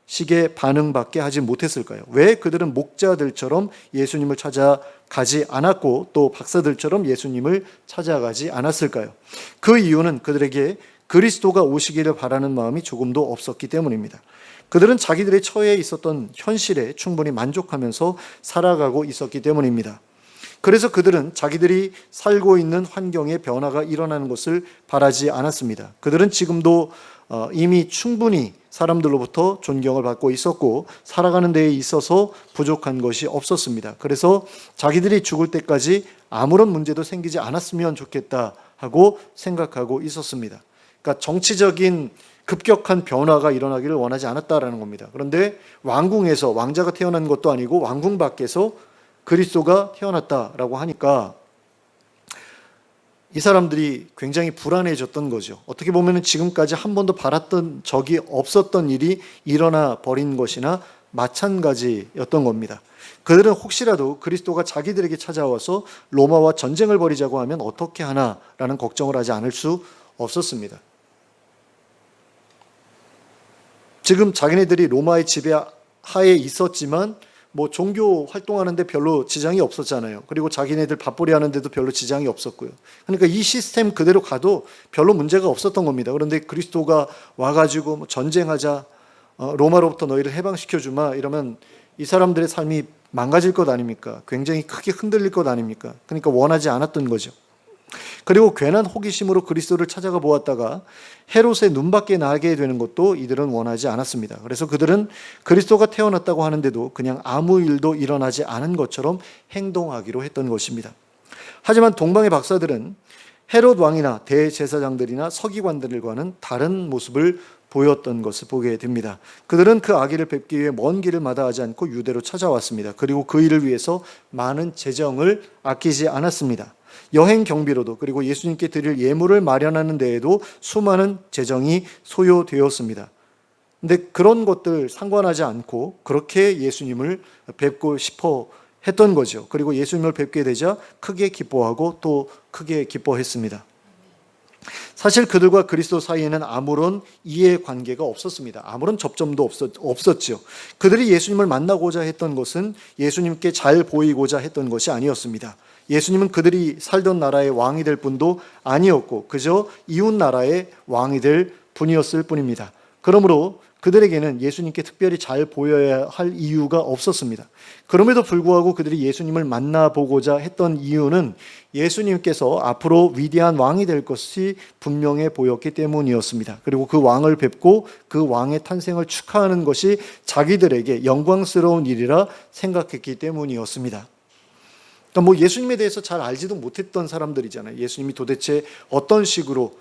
식의 반응밖에 하지 못했을까요? 왜 그들은 목자들처럼 예수님을 찾아가지 않았고 또 박사들처럼 예수님을 찾아가지 않았을까요? 그 이유는 그들에게 그리스도가 오시기를 바라는 마음이 조금도 없었기 때문입니다. 그들은 자기들의 처해 있었던 현실에 충분히 만족하면서 살아가고 있었기 때문입니다. 그래서 그들은 자기들이 살고 있는 환경에 변화가 일어나는 것을 바라지 않았습니다. 그들은 지금도 이미 충분히 사람들로부터 존경을 받고 있었고 살아가는 데에 있어서 부족한 것이 없었습니다. 그래서 자기들이 죽을 때까지 아무런 문제도 생기지 않았으면 좋겠다 하고 생각하고 있었습니다. 그러니까 정치적인 급격한 변화가 일어나기를 원하지 않았다라는 겁니다. 그런데 왕궁에서 왕자가 태어난 것도 아니고 왕궁 밖에서 그리스도가 태어났다라고 하니까 이 사람들이 굉장히 불안해졌던 거죠. 어떻게 보면 지금까지 한 번도 바랐던 적이 없었던 일이 일어나 버린 것이나 마찬가지였던 겁니다. 그들은 혹시라도 그리스도가 자기들에게 찾아와서 로마와 전쟁을 벌이자고 하면 어떻게 하나라는 걱정을 하지 않을 수 없었습니다. 지금 자기네들이 로마의 지배하에 있었지만 종교 활동하는데 별로 지장이 없었잖아요. 그리고 자기네들 밥벌이 하는데도 별로 지장이 없었고요. 그러니까 이 시스템 그대로 가도 별로 문제가 없었던 겁니다. 그런데 그리스도가 와가지고 전쟁하자, 로마로부터 너희를 해방시켜주마 이러면 이 사람들의 삶이 망가질 것 아닙니까? 굉장히 크게 흔들릴 것 아닙니까? 그러니까 원하지 않았던 거죠. 그리고 괜한 호기심으로 그리스도를 찾아가 보았다가 헤롯의 눈밖에 나게 되는 것도 이들은 원하지 않았습니다. 그래서 그들은 그리스도가 태어났다고 하는데도 그냥 아무 일도 일어나지 않은 것처럼 행동하기로 했던 것입니다. 하지만 동방의 박사들은 헤롯 왕이나 대제사장들이나 서기관들과는 다른 모습을 보였던 것을 보게 됩니다. 그들은 그 아기를 뵙기 위해 먼 길을 마다하지 않고 유대로 찾아왔습니다. 그리고 그 일을 위해서 많은 재정을 아끼지 않았습니다. 여행 경비로도 그리고 예수님께 드릴 예물을 마련하는 데에도 수많은 재정이 소요되었습니다. 근데 그런 것들 상관하지 않고 그렇게 예수님을 뵙고 싶어 했던 거죠. 그리고 예수님을 뵙게 되자 크게 기뻐하고 또 크게 기뻐했습니다. 사실 그들과 그리스도 사이에는 아무런 이해관계가 없었습니다. 아무런 접점도 없었죠. 그들이 예수님을 만나고자 했던 것은 예수님께 잘 보이고자 했던 것이 아니었습니다. 예수님은 그들이 살던 나라의 왕이 될 뿐도 아니었고 그저 이웃 나라의 왕이 될 분이었을 뿐입니다. 그러므로 그들에게는 예수님께 특별히 잘 보여야 할 이유가 없었습니다. 그럼에도 불구하고 그들이 예수님을 만나보고자 했던 이유는 예수님께서 앞으로 위대한 왕이 될 것이 분명해 보였기 때문이었습니다. 그리고 그 왕을 뵙고 그 왕의 탄생을 축하하는 것이 자기들에게 영광스러운 일이라 생각했기 때문이었습니다. 그러니까 예수님에 대해서 잘 알지도 못했던 사람들이잖아요. 예수님이 도대체 어떤 식으로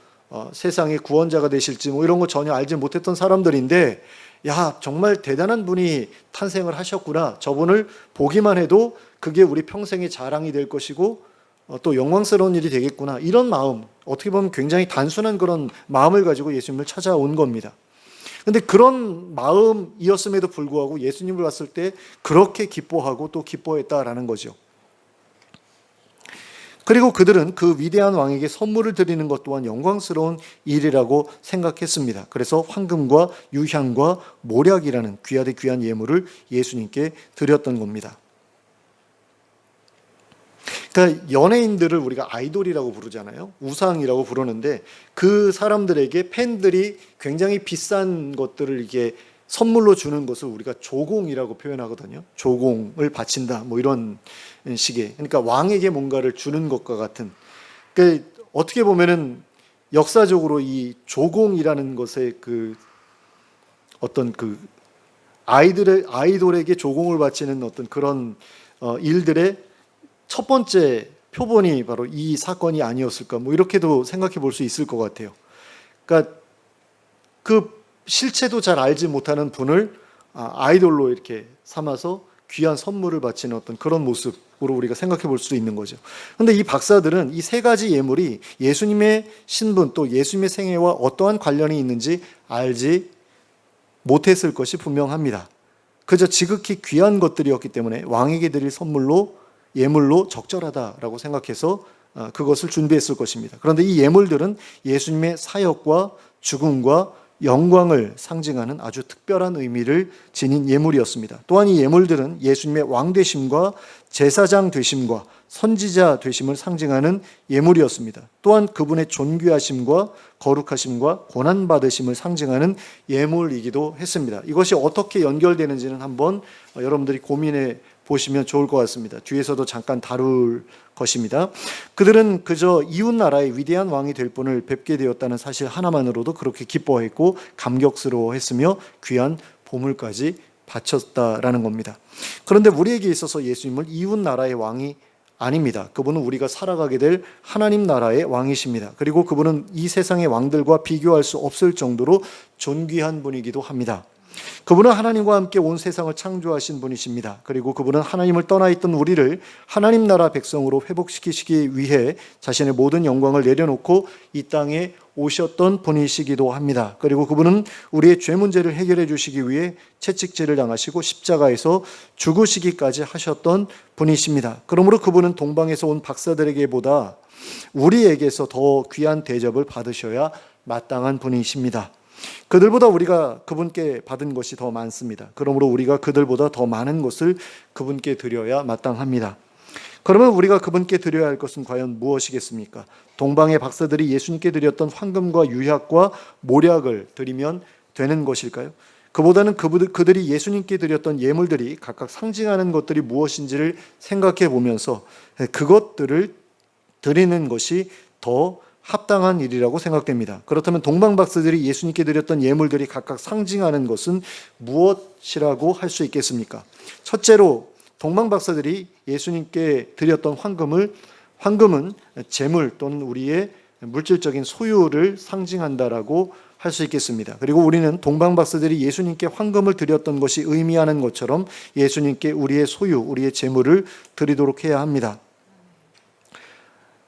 세상의 구원자가 되실지 이런 거 전혀 알지 못했던 사람들인데 야 정말 대단한 분이 탄생을 하셨구나. 저분을 보기만 해도 그게 우리 평생의 자랑이 될 것이고 또 영광스러운 일이 되겠구나. 이런 마음, 어떻게 보면 굉장히 단순한 그런 마음을 가지고 예수님을 찾아온 겁니다. 그런데 그런 마음이었음에도 불구하고 예수님을 봤을 때 그렇게 기뻐하고 또 기뻐했다라는 거죠. 그리고 그들은 그 위대한 왕에게 선물을 드리는 것 또한 영광스러운 일이라고 생각했습니다. 그래서 황금과 유향과 모략이라는 귀하디 귀한 예물을 예수님께 드렸던 겁니다. 그러니까 연예인들을 우리가 아이돌이라고 부르잖아요. 우상이라고 부르는데 그 사람들에게 팬들이 굉장히 비싼 것들을 이게 선물로 주는 것을 우리가 조공이라고 표현하거든요. 조공을 바친다 이런 식의, 그러니까 왕에게 뭔가를 주는 것과 같은. 그러니까 어떻게 보면은 역사적으로 이 조공이라는 것의 그 어떤 그 아이돌에게 조공을 바치는 어떤 그런 일들의 첫 번째 표본이 바로 이 사건이 아니었을까 이렇게도 생각해 볼 수 있을 것 같아요. 그러니까 그 실체도 잘 알지 못하는 분을 아이돌로 이렇게 삼아서 귀한 선물을 바치는 어떤 그런 모습으로 우리가 생각해 볼 수 있는 거죠. 그런데 이 박사들은 이 세 가지 예물이 예수님의 신분 또 예수님의 생애와 어떠한 관련이 있는지 알지 못했을 것이 분명합니다. 그저 지극히 귀한 것들이었기 때문에 왕에게 드릴 예물로 적절하다라고 생각해서 그것을 준비했을 것입니다. 그런데 이 예물들은 예수님의 사역과 죽음과 영광을 상징하는 아주 특별한 의미를 지닌 예물이었습니다. 또한 이 예물들은 예수님의 왕되심과 제사장 되심과 선지자 되심을 상징하는 예물이었습니다. 또한 그분의 존귀하심과 거룩하심과 고난받으심을 상징하는 예물이기도 했습니다. 이것이 어떻게 연결되는지는 한번 여러분들이 고민해 보시면 좋을 것 같습니다. 뒤에서도 잠깐 다룰 것입니다. 그들은 그저 이웃 나라의 위대한 왕이 될 분을 뵙게 되었다는 사실 하나만으로도 그렇게 기뻐했고 감격스러워했으며 귀한 보물까지 바쳤다라는 겁니다. 그런데 우리에게 있어서 예수님을 이웃 나라의 왕이 아닙니다. 그분은 우리가 살아가게 될 하나님 나라의 왕이십니다. 그리고 그분은 이 세상의 왕들과 비교할 수 없을 정도로 존귀한 분이기도 합니다. 그분은 하나님과 함께 온 세상을 창조하신 분이십니다. 그리고 그분은 하나님을 떠나 있던 우리를 하나님 나라 백성으로 회복시키시기 위해 자신의 모든 영광을 내려놓고 이 땅에 오셨던 분이시기도 합니다. 그리고 그분은 우리의 죄 문제를 해결해 주시기 위해 채찍질을 당하시고 십자가에서 죽으시기까지 하셨던 분이십니다. 그러므로 그분은 동방에서 온 박사들에게보다 우리에게서 더 귀한 대접을 받으셔야 마땅한 분이십니다. 그들보다 우리가 그분께 받은 것이 더 많습니다. 그러므로 우리가 그들보다 더 많은 것을 그분께 드려야 마땅합니다. 그러면 우리가 그분께 드려야 할 것은 과연 무엇이겠습니까? 동방의 박사들이 예수님께 드렸던 황금과 유약과 모략을 드리면 되는 것일까요? 그보다는 그들이 예수님께 드렸던 예물들이 각각 상징하는 것들이 무엇인지를 생각해 보면서 그것들을 드리는 것이 더 합당한 일이라고 생각됩니다. 그렇다면 동방박사들이 예수님께 드렸던 예물들이 각각 상징하는 것은 무엇이라고 할 수 있겠습니까? 첫째로 동방박사들이 예수님께 드렸던 황금은 재물 또는 우리의 물질적인 소유를 상징한다라고 할 수 있겠습니다. 그리고 우리는 동방박사들이 예수님께 황금을 드렸던 것이 의미하는 것처럼 예수님께 우리의 소유, 우리의 재물을 드리도록 해야 합니다.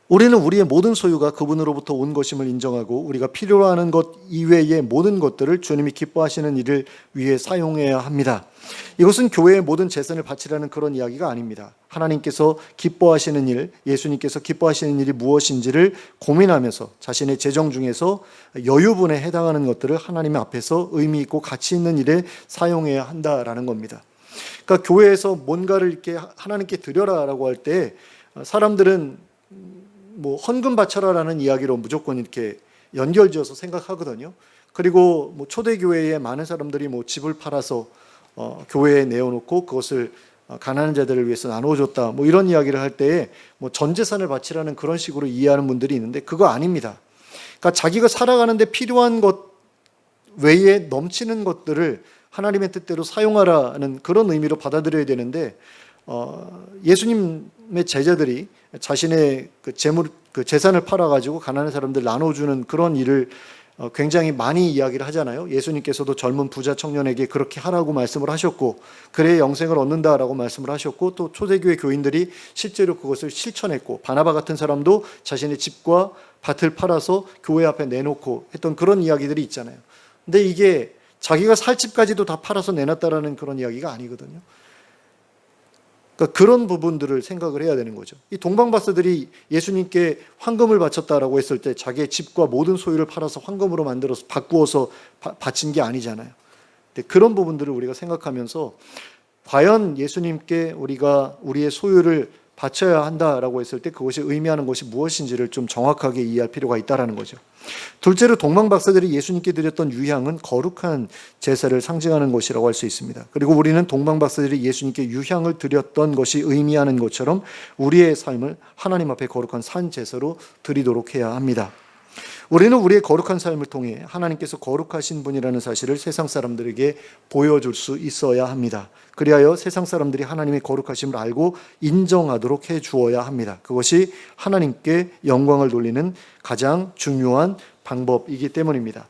우리는 우리의 모든 소유가 그분으로부터 온 것임을 인정하고 우리가 필요로 하는 것 이외의 모든 것들을 주님이 기뻐하시는 일을 위해 사용해야 합니다. 이것은 교회의 모든 재산을 바치라는 그런 이야기가 아닙니다. 하나님께서 기뻐하시는 일, 예수님께서 기뻐하시는 일이 무엇인지를 고민하면서 자신의 재정 중에서 여유분에 해당하는 것들을 하나님 앞에서 의미 있고 가치 있는 일에 사용해야 한다라는 겁니다. 그러니까 교회에서 뭔가를 이렇게 하나님께 드려라라고 할 때 사람들은 헌금 바쳐라라는 이야기로 무조건 이렇게 연결지어서 생각하거든요. 그리고 초대교회에 많은 사람들이 집을 팔아서 교회에 내어놓고 그것을 가난한 자들을 위해서 나눠줬다. 이런 이야기를 할 때에 전 재산을 바치라는 그런 식으로 이해하는 분들이 있는데 그거 아닙니다. 그러니까 자기가 살아가는데 필요한 것 외에 넘치는 것들을 하나님의 뜻대로 사용하라는 그런 의미로 받아들여야 되는데 예수님의 제자들이 자신의 재산을 팔아가지고 가난한 사람들 나눠주는 그런 일을 굉장히 많이 이야기를 하잖아요. 예수님께서도 젊은 부자 청년에게 그렇게 하라고 말씀을 하셨고 그래야 영생을 얻는다라고 말씀을 하셨고 또 초대교회 교인들이 실제로 그것을 실천했고 바나바 같은 사람도 자신의 집과 밭을 팔아서 교회 앞에 내놓고 했던 그런 이야기들이 있잖아요. 근데 이게 자기가 살 집까지도 다 팔아서 내놨다라는 그런 이야기가 아니거든요. 그러니까 그런 부분들을 생각을 해야 되는 거죠. 이 동방박사들이 예수님께 황금을 바쳤다라고 했을 때 자기의 집과 모든 소유를 팔아서 황금으로 만들어서 바꾸어서 바친 게 아니잖아요. 근데 그런 부분들을 우리가 생각하면서 과연 예수님께 우리가 우리의 소유를 바쳐야 한다라고 했을 때 그것이 의미하는 것이 무엇인지를 좀 정확하게 이해할 필요가 있다라는 거죠. 둘째로 동방박사들이 예수님께 드렸던 유향은 거룩한 제사를 상징하는 것이라고 할 수 있습니다. 그리고 우리는 동방박사들이 예수님께 유향을 드렸던 것이 의미하는 것처럼 우리의 삶을 하나님 앞에 거룩한 산 제사로 드리도록 해야 합니다. 우리는 우리의 거룩한 삶을 통해 하나님께서 거룩하신 분이라는 사실을 세상 사람들에게 보여줄 수 있어야 합니다. 그리하여 세상 사람들이 하나님의 거룩하심을 알고 인정하도록 해주어야 합니다. 그것이 하나님께 영광을 돌리는 가장 중요한 방법이기 때문입니다.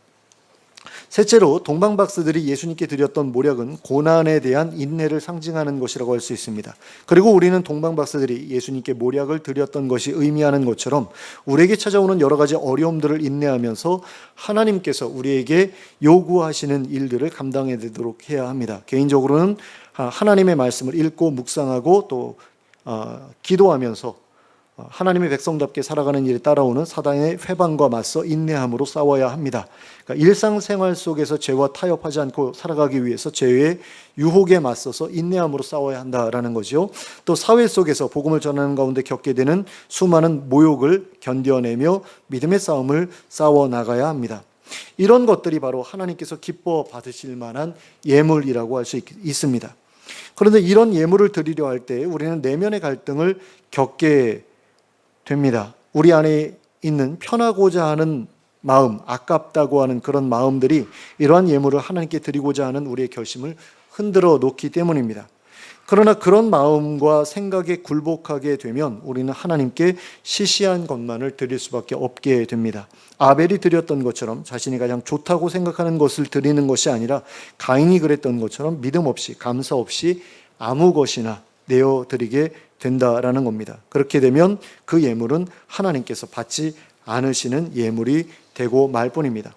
셋째로 동방박사들이 예수님께 드렸던 모략은 고난에 대한 인내를 상징하는 것이라고 할 수 있습니다. 그리고 우리는 동방박사들이 예수님께 모략을 드렸던 것이 의미하는 것처럼 우리에게 찾아오는 여러 가지 어려움들을 인내하면서 하나님께서 우리에게 요구하시는 일들을 감당해야 되도록 해야 합니다. 개인적으로는 하나님의 말씀을 읽고 묵상하고 또 기도하면서 하나님의 백성답게 살아가는 일에 따라오는 사단의 회방과 맞서 인내함으로 싸워야 합니다. 그러니까 일상생활 속에서 죄와 타협하지 않고 살아가기 위해서 죄의 유혹에 맞서서 인내함으로 싸워야 한다라는 거죠. 또 사회 속에서 복음을 전하는 가운데 겪게 되는 수많은 모욕을 견뎌내며 믿음의 싸움을 싸워 나가야 합니다. 이런 것들이 바로 하나님께서 기뻐 받으실 만한 예물이라고 할 수 있습니다. 그런데 이런 예물을 드리려 할 때 우리는 내면의 갈등을 겪게 됩니다. 우리 안에 있는 편하고자 하는 마음, 아깝다고 하는 그런 마음들이 이러한 예물을 하나님께 드리고자 하는 우리의 결심을 흔들어 놓기 때문입니다. 그러나 그런 마음과 생각에 굴복하게 되면 우리는 하나님께 시시한 것만을 드릴 수밖에 없게 됩니다. 아벨이 드렸던 것처럼 자신이 가장 좋다고 생각하는 것을 드리는 것이 아니라 가인이 그랬던 것처럼 믿음 없이 감사 없이 아무 것이나 내어드리게 된다라는 겁니다. 그렇게 되면 그 예물은 하나님께서 받지 않으시는 예물이 되고 말 뿐입니다.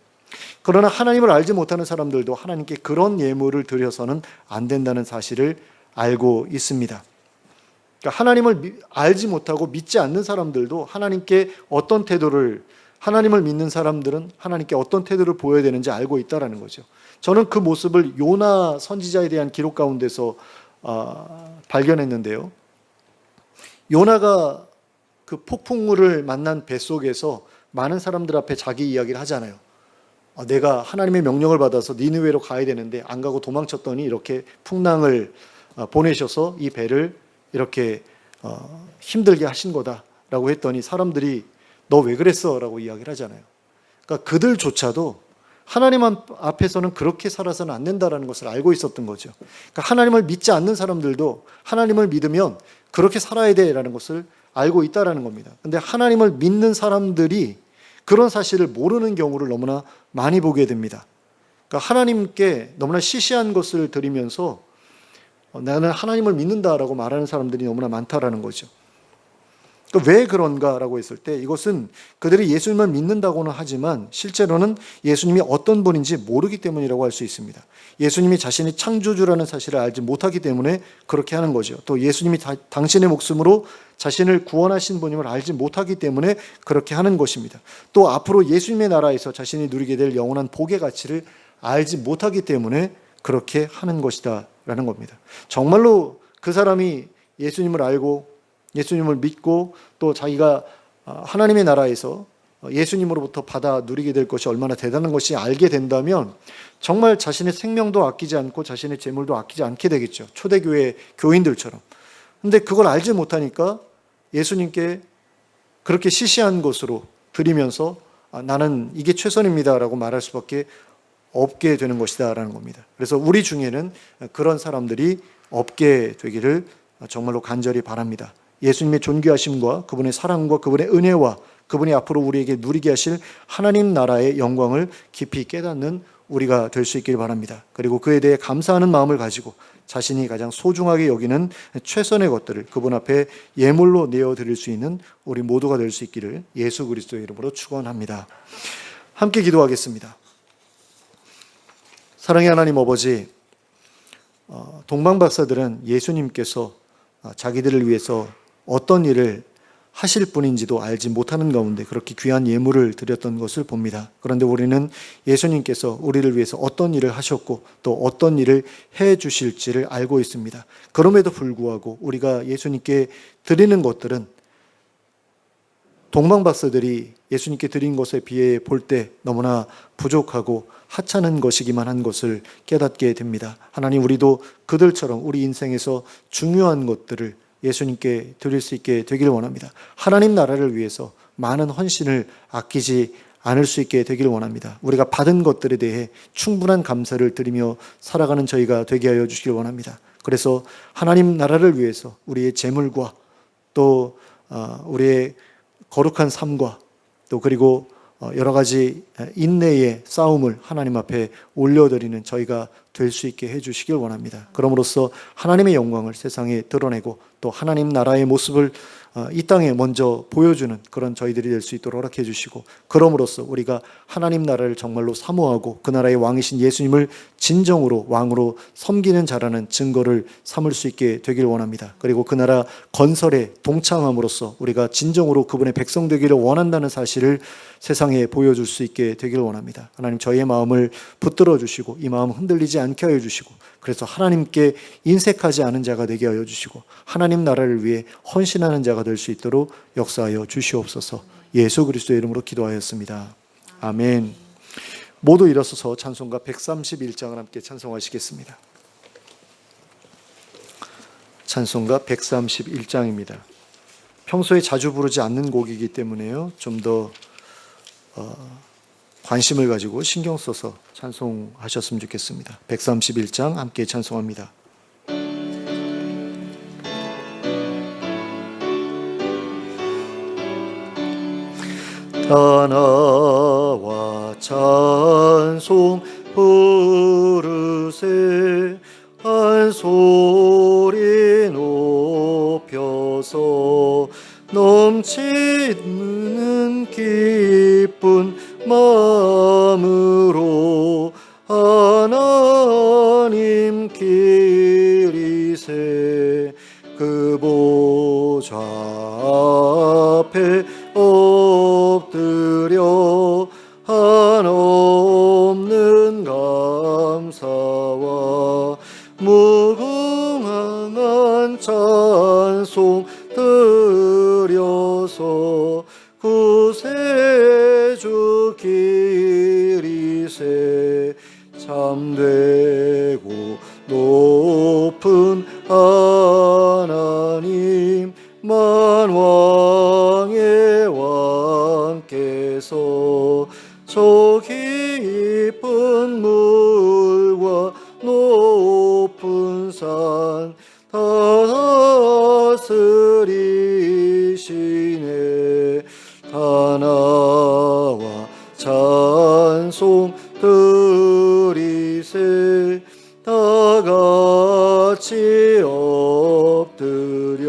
그러나 하나님을 알지 못하는 사람들도 하나님께 그런 예물을 드려서는 안 된다는 사실을 알고 있습니다. 그러니까 하나님을 알지 못하고 믿지 않는 사람들도 하나님께 어떤 태도를, 하나님을 믿는 사람들은 하나님께 어떤 태도를 보여야 되는지 알고 있다라는 거죠. 저는 그 모습을 요나 선지자에 대한 기록 가운데서 발견했는데요. 요나가 그 폭풍우를 만난 뱃속에서 많은 사람들 앞에 자기 이야기를 하잖아요. 내가 하나님의 명령을 받아서 니느웨로 가야 되는데 안 가고 도망쳤더니 이렇게 풍랑을 보내셔서 이 배를 이렇게 힘들게 하신 거다라고 했더니 사람들이 너 왜 그랬어? 라고 이야기를 하잖아요. 그러니까 그들조차도 하나님 앞에서는 그렇게 살아서는 안 된다는 것을 알고 있었던 거죠. 그러니까 하나님을 믿지 않는 사람들도 하나님을 믿으면 그렇게 살아야 돼라는 것을 알고 있다는 겁니다. 그런데 하나님을 믿는 사람들이 그런 사실을 모르는 경우를 너무나 많이 보게 됩니다. 그러니까 하나님께 너무나 시시한 것을 드리면서 나는 하나님을 믿는다라고 말하는 사람들이 너무나 많다라는 거죠. 그러니까 왜 그런가라고 했을 때 이것은 그들이 예수님을 믿는다고는 하지만 실제로는 예수님이 어떤 분인지 모르기 때문이라고 할 수 있습니다. 예수님이 자신이 창조주라는 사실을 알지 못하기 때문에 그렇게 하는 거죠. 또 예수님이 당신의 목숨으로 자신을 구원하신 분임을 알지 못하기 때문에 그렇게 하는 것입니다. 또 앞으로 예수님의 나라에서 자신이 누리게 될 영원한 복의 가치를 알지 못하기 때문에 그렇게 하는 것이다 라는 겁니다. 정말로 그 사람이 예수님을 알고 예수님을 믿고 또 자기가 하나님의 나라에서 예수님으로부터 받아 누리게 될 것이 얼마나 대단한 것이 알게 된다면 정말 자신의 생명도 아끼지 않고 자신의 재물도 아끼지 않게 되겠죠. 초대교회 교인들처럼. 그런데 그걸 알지 못하니까 예수님께 그렇게 시시한 것으로 드리면서 나는 이게 최선입니다라고 말할 수밖에 없게 되는 것이다 라는 겁니다. 그래서 우리 중에는 그런 사람들이 없게 되기를 정말로 간절히 바랍니다. 예수님의 존귀하심과 그분의 사랑과 그분의 은혜와 그분이 앞으로 우리에게 누리게 하실 하나님 나라의 영광을 깊이 깨닫는 우리가 될 수 있길 바랍니다. 그리고 그에 대해 감사하는 마음을 가지고 자신이 가장 소중하게 여기는 최선의 것들을 그분 앞에 예물로 내어드릴 수 있는 우리 모두가 될 수 있기를 예수 그리스도의 이름으로 축원합니다. 함께 기도하겠습니다. 사랑의 하나님 아버지, 동방박사들은 예수님께서 자기들을 위해서 어떤 일을 하실 분인지도 알지 못하는 가운데 그렇게 귀한 예물을 드렸던 것을 봅니다. 그런데 우리는 예수님께서 우리를 위해서 어떤 일을 하셨고 또 어떤 일을 해 주실지를 알고 있습니다. 그럼에도 불구하고 우리가 예수님께 드리는 것들은 동방박사들이 예수님께 드린 것에 비해 볼 때 너무나 부족하고 하찮은 것이기만 한 것을 깨닫게 됩니다. 하나님, 우리도 그들처럼 우리 인생에서 중요한 것들을 예수님께 드릴 수 있게 되기를 원합니다. 하나님 나라를 위해서 많은 헌신을 아끼지 않을 수 있게 되기를 원합니다. 우리가 받은 것들에 대해 충분한 감사를 드리며 살아가는 저희가 되게 하여 주시길 원합니다. 그래서 하나님 나라를 위해서 우리의 재물과 또 우리의 거룩한 삶과 또 그리고 여러 가지 인내의 싸움을 하나님 앞에 올려드리는 저희가 될 수 있게 해주시길 원합니다. 그럼으로써 하나님의 영광을 세상에 드러내고 또 하나님 나라의 모습을 이 땅에 먼저 보여주는 그런 저희들이 될 수 있도록 허락해 주시고, 그럼으로써 우리가 하나님 나라를 정말로 사모하고 그 나라의 왕이신 예수님을 진정으로 왕으로 섬기는 자라는 증거를 삼을 수 있게 되길 원합니다. 그리고 그 나라 건설에 동참함으로써 우리가 진정으로 그분의 백성 되기를 원한다는 사실을 세상에 보여줄 수 있게 되길 원합니다. 하나님, 저희의 마음을 붙들어 주시고 이 마음 흔들리지 않게 하여 주시고, 그래서 하나님께 인색하지 않은 자가 되게 하여 주시고 하나님 나라를 위해 헌신하는 자가 될 수 있도록 역사하여 주시옵소서. 예수 그리스도의 이름으로 기도하였습니다. 아멘. 모두 일어서서 찬송가 131장을 함께 찬송하시겠습니다. 찬송가 131장입니다. 평소에 자주 부르지 않는 곡이기 때문에요, 좀 더 관심을 가지고 신경 써서 찬송하셨으면 좋겠습니다. 131장 함께 찬송합니다. 나와 찬송 부르세 한 소리 높여서 넘치는 기쁜 마음으로 하나님 기리세 그 보좌 앞에 엎드려 한없는 감사와 무궁한 찬송 드려서 구세주 기리세 참되고 높은 하나님 만왕의 왕께서 저 깊은 물과 높은 산 다스리시네 하나와 찬송 드리세 다같이 엎드려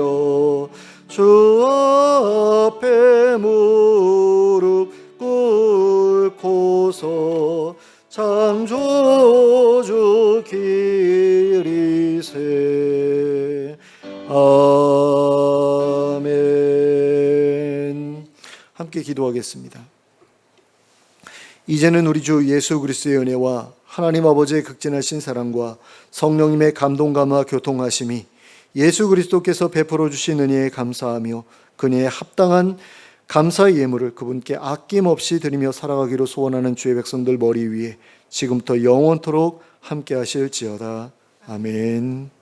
주 앞에 무릎 꿇고서 창조주 기리세 아멘. 함께 기도하겠습니다. 이제는 우리 주 예수 그리스도의 은혜와 하나님 아버지의 극진하신 사랑과 성령님의 감동 감화 교통하심이 예수 그리스도께서 베풀어 주신 은혜에 감사하며 그녀의 합당한 감사의 예물을 그분께 아낌없이 드리며 살아가기로 소원하는 주의 백성들 머리 위에 지금부터 영원토록 함께 하실지어다. 아멘.